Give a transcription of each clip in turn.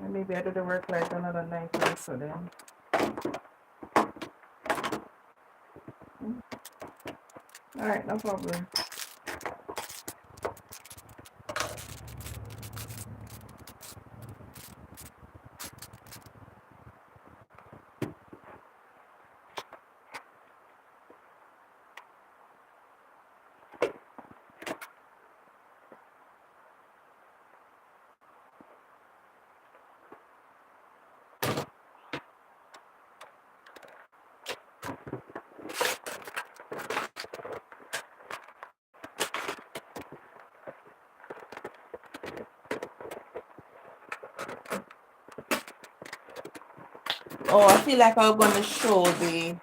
maybe I do the work light another night also then. Alright, no problem. Oh, I feel like I'm gonna show the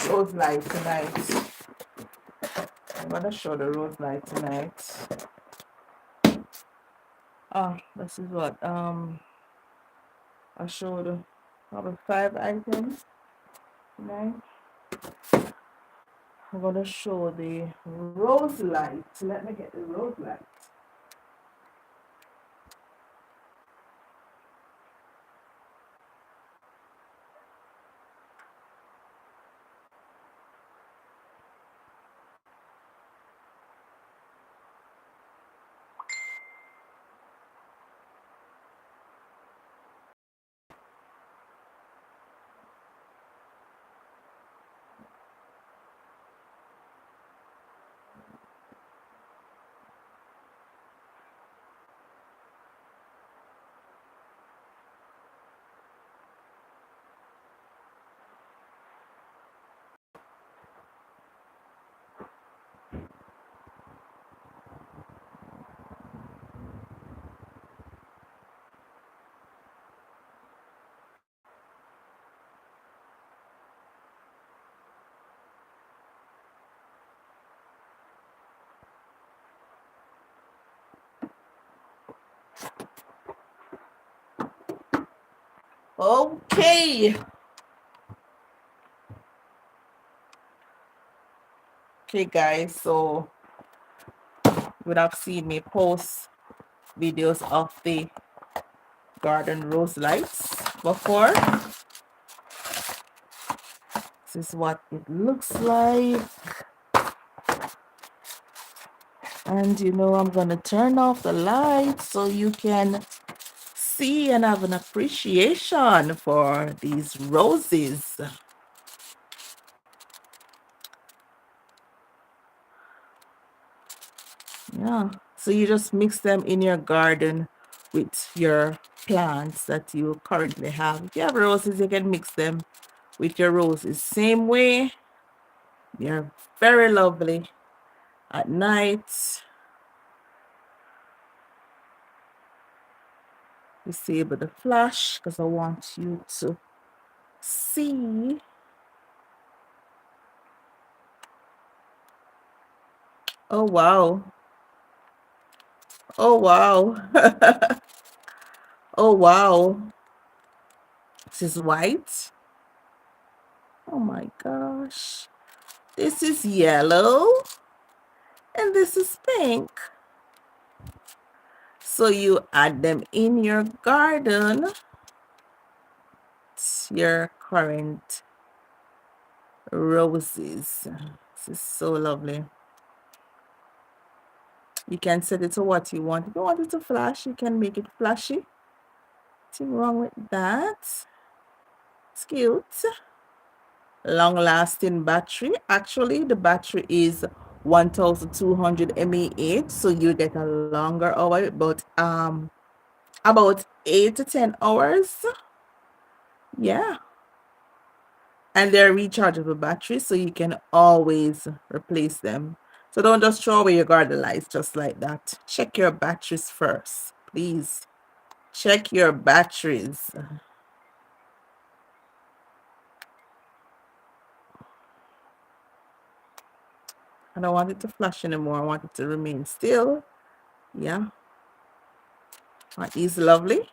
rose light tonight. I'm gonna show the rose light tonight. Oh, this is what I showed probably 5 items tonight. I'm gonna show the rose light. Let me get the rose light. Okay. Okay, guys, so you would have seen me post videos of the garden rose lights before. This is what it looks like. And you know, I'm gonna turn off the lights so you can see and have an appreciation for these roses. Yeah, so you just mix them in your garden with your plants that you currently have. If you have roses, you can mix them with your roses. Same way, they're very lovely at night. Disable the flash because I want you to see. Oh wow. Oh wow. Oh wow. This is white. Oh my gosh. This is yellow. And this is pink. So you add them in your garden. It's your current roses. This is so lovely. You can set it to what you want. If you want it to flash, you can make it flashy. Nothing wrong with that. It's cute. Long-lasting battery. Actually, the battery is 1200 mAh, so you get a longer hour, but about 8 to 10 hours. Yeah. And they're rechargeable batteries, so you can always replace them. So don't just throw away your garden lights just like that. Check your batteries first, please. Check your batteries. I don't want it to flash anymore. I want it to remain still. Yeah. Aren't these lovely?